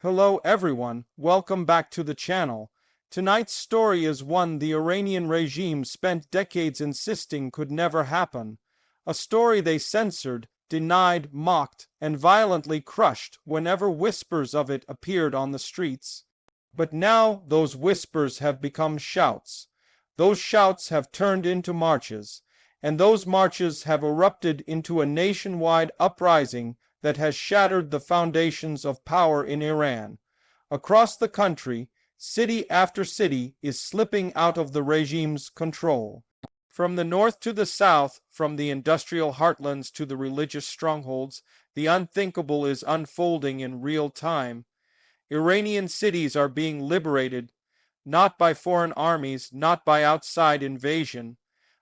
Hello everyone, welcome back to the channel. Tonight's story is one the Iranian regime spent decades insisting could never happen. A story they censored, denied, mocked, and violently crushed whenever whispers of it appeared on the streets. But now those whispers have become shouts. Those shouts have turned into marches, and those marches have erupted into a nationwide uprising that has shattered the foundations of power in Iran. Across the country, city after city is slipping out of the regime's control. From the north to the south, from the industrial heartlands to the religious strongholds, the unthinkable is unfolding in real time. Iranian cities are being liberated, not by foreign armies, not by outside invasion,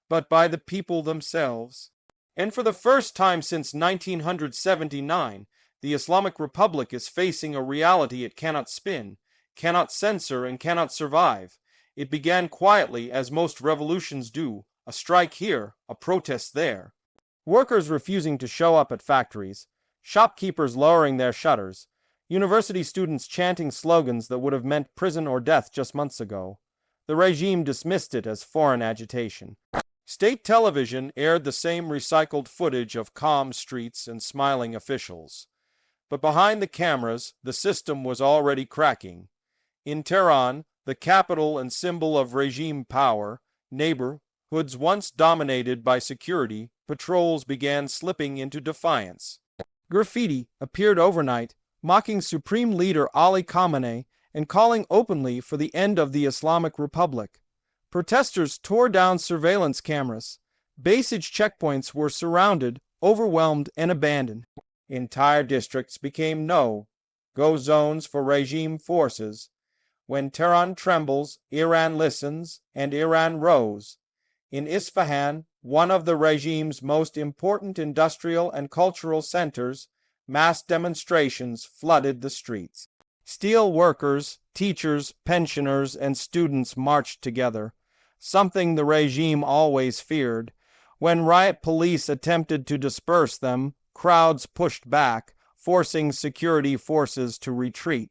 but by the people themselves. And for the first time since 1979, the Islamic Republic is facing a reality it cannot spin, cannot censor, and cannot survive. It began quietly, as most revolutions do, a strike here, a protest there. Workers refusing to show up at factories, shopkeepers lowering their shutters, university students chanting slogans that would have meant prison or death just months ago. The regime dismissed it as foreign agitation. State television aired the same recycled footage of calm streets and smiling officials. But behind the cameras, the system was already cracking. In Tehran, the capital and symbol of regime power, neighborhoods once dominated by security patrols began slipping into defiance. Graffiti appeared overnight, mocking Supreme Leader Ali Khamenei and calling openly for the end of the Islamic Republic. Protesters tore down surveillance cameras. Basic checkpoints were surrounded, overwhelmed, and abandoned. Entire districts became no-go zones for regime forces. When Tehran trembles, Iran listens, and Iran rose. In Isfahan, one of the regime's most important industrial and cultural centers, mass demonstrations flooded the streets. Steel workers, teachers, pensioners, and students marched together, something the regime always feared. When riot police attempted to disperse them, crowds pushed back, forcing security forces to retreat.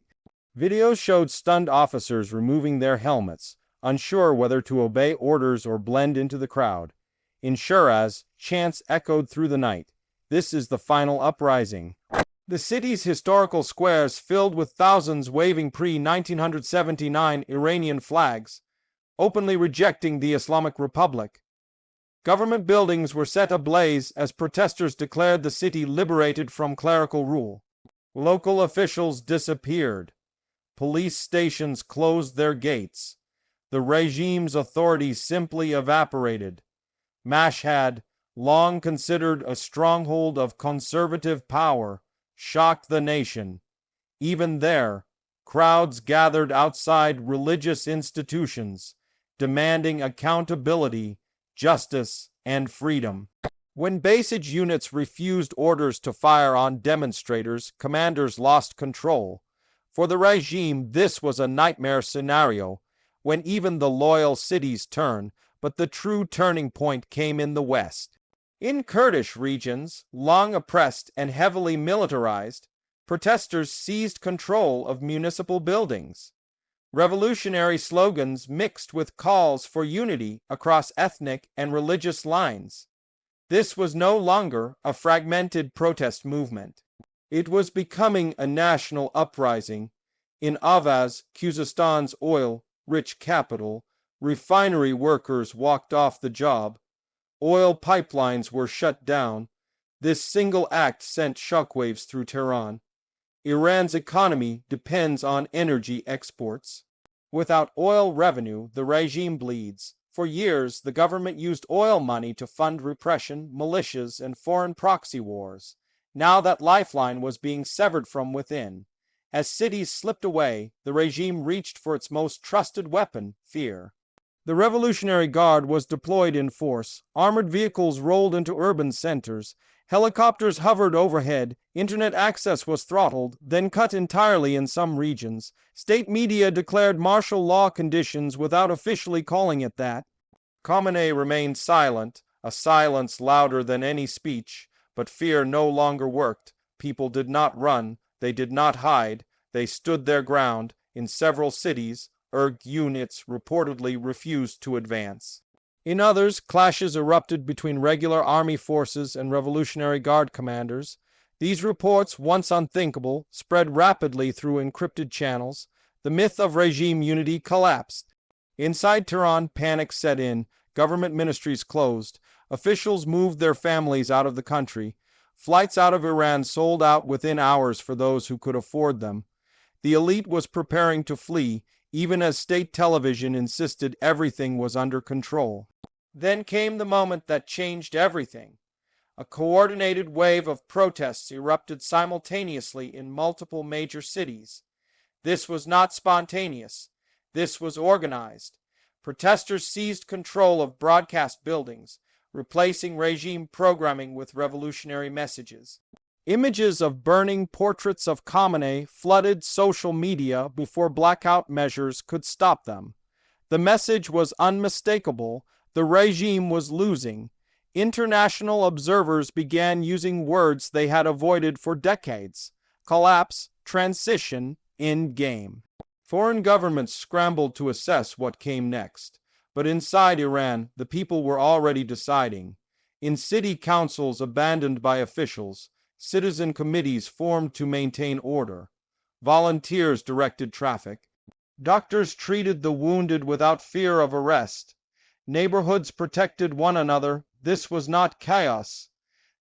Videos showed stunned officers removing their helmets, unsure whether to obey orders or blend into the crowd. In Shiraz, chants echoed through the night. This is the final uprising. The city's historical squares filled with thousands waving pre-1979 Iranian flags, openly rejecting the Islamic Republic. Government buildings were set ablaze as protesters declared the city liberated from clerical rule. Local officials disappeared. Police stations closed their gates. The regime's authority simply evaporated. Mashhad, long considered a stronghold of conservative power, shocked the nation. Even there, crowds gathered outside religious institutions, demanding accountability, justice, and freedom. When basic units refused orders to fire on demonstrators, commanders lost control. For the regime, this was a nightmare scenario, when even the loyal cities turned, but the true turning point came in the west. In Kurdish regions, long oppressed and heavily militarized, protesters seized control of municipal buildings. Revolutionary slogans mixed with calls for unity across ethnic and religious lines. This was no longer a fragmented protest movement. It was becoming a national uprising. In Ahvaz, Kyrgyzstan's oil-rich capital, refinery workers walked off the job. Oil pipelines were shut down. This single act sent shockwaves through Tehran. Iran's economy depends on energy exports. Without oil revenue, the regime bleeds. For years, the government used oil money to fund repression, militias, and foreign proxy wars. Now that lifeline was being severed from within. As cities slipped away, the regime reached for its most trusted weapon, fear. The Revolutionary Guard was deployed in force. Armored vehicles rolled into urban centers. Helicopters hovered overhead. Internet access was throttled, then cut entirely in some regions. State media declared martial law conditions without officially calling it that. Khamenei remained silent, a silence louder than any speech, but fear no longer worked. People did not run. They did not hide. They stood their ground. In several cities, ERG units reportedly refused to advance. In others, clashes erupted between regular army forces and Revolutionary Guard commanders. These reports, once unthinkable, spread rapidly through encrypted channels. The myth of regime unity collapsed. Inside Tehran, panic set in. Government ministries closed. Officials moved their families out of the country. Flights out of Iran sold out within hours for those who could afford them. The elite was preparing to flee, even as state television insisted everything was under control. Then came the moment that changed everything. A coordinated wave of protests erupted simultaneously in multiple major cities. This was not spontaneous. This was organized. Protesters seized control of broadcast buildings, replacing regime programming with revolutionary messages. Images of burning portraits of Khamenei flooded social media before blackout measures could stop them. The message was unmistakable. The regime was losing. International observers began using words they had avoided for decades: collapse, transition, endgame. Foreign governments scrambled to assess what came next. But inside Iran, the people were already deciding. In city councils abandoned by officials, citizen committees formed to maintain order. Volunteers directed traffic. Doctors treated the wounded without fear of arrest. Neighborhoods protected one another. This was not chaos.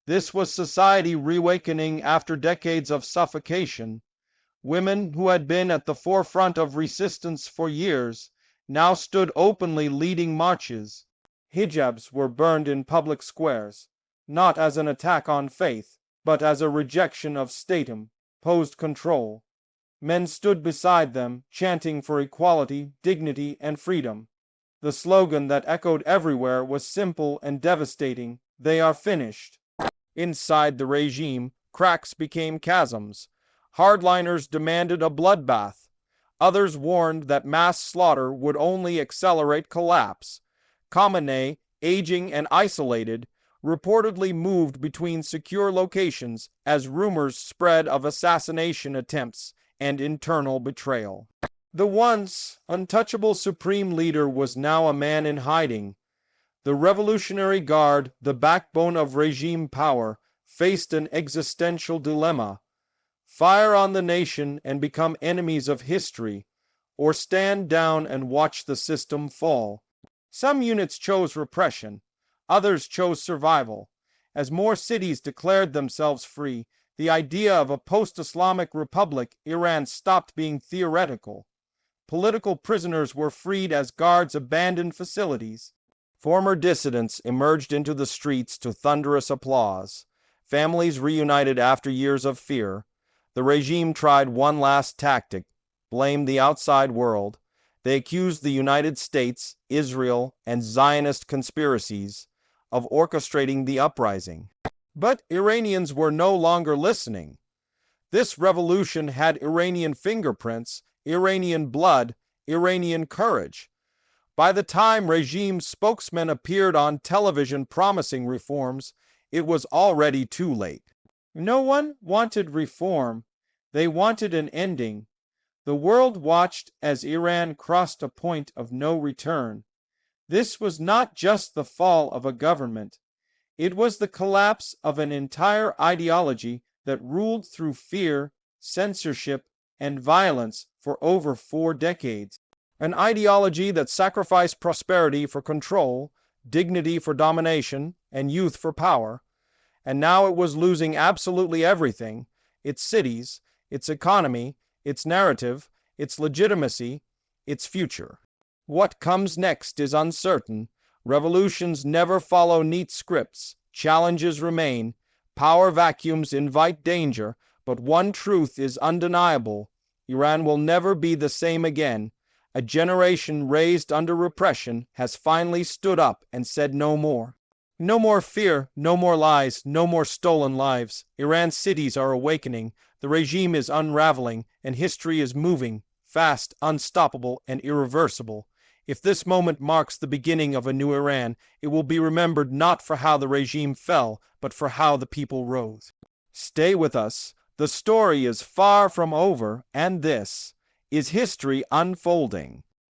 This was society reawakening after decades of suffocation. Women who had been at the forefront of resistance for years now stood openly leading marches. Hijabs were burned in public squares, not as an attack on faith, but as a rejection of state-imposed control. Men stood beside them, chanting for equality, dignity, and freedom. The slogan that echoed everywhere was simple and devastating: "They are finished." Inside the regime, cracks became chasms. Hardliners demanded a bloodbath. Others warned that mass slaughter would only accelerate collapse. Khamenei, aging and isolated, reportedly moved between secure locations as rumors spread of assassination attempts and internal betrayal. The once untouchable supreme leader was now a man in hiding. The Revolutionary Guard, the backbone of regime power, faced an existential dilemma: fire on the nation and become enemies of history, or stand down and watch the system fall. Some units chose repression, others chose survival. As more cities declared themselves free, the idea of a post-Islamic Republic Iran stopped being theoretical. Political prisoners were freed as guards abandoned facilities. Former dissidents emerged into the streets to thunderous applause. Families reunited after years of fear. The regime tried one last tactic: blame the outside world. They accused the United States, Israel, and Zionist conspiracies of orchestrating the uprising. But Iranians were no longer listening. This revolution had Iranian fingerprints, Iranian blood, Iranian courage. By the time regime spokesmen appeared on television promising reforms, it was already too late. No one wanted reform. They wanted an ending. The world watched as Iran crossed a point of no return. This was not just the fall of a government. It was the collapse of an entire ideology that ruled through fear, censorship, and violence for over 4 decades. An ideology that sacrificed prosperity for control, dignity for domination, and youth for power. And now it was losing absolutely everything: its cities, its economy, its narrative, its legitimacy, its future. What comes next is uncertain. Revolutions never follow neat scripts. Challenges remain. Power vacuums invite danger. But one truth is undeniable: Iran will never be the same again. A generation raised under repression has finally stood up and said no more. No more fear, no more lies, no more stolen lives. Iran's cities are awakening. The regime is unraveling, and history is moving, fast, unstoppable, and irreversible. If this moment marks the beginning of a new Iran, it will be remembered not for how the regime fell, but for how the people rose. Stay with us. The story is far from over, and this is history unfolding.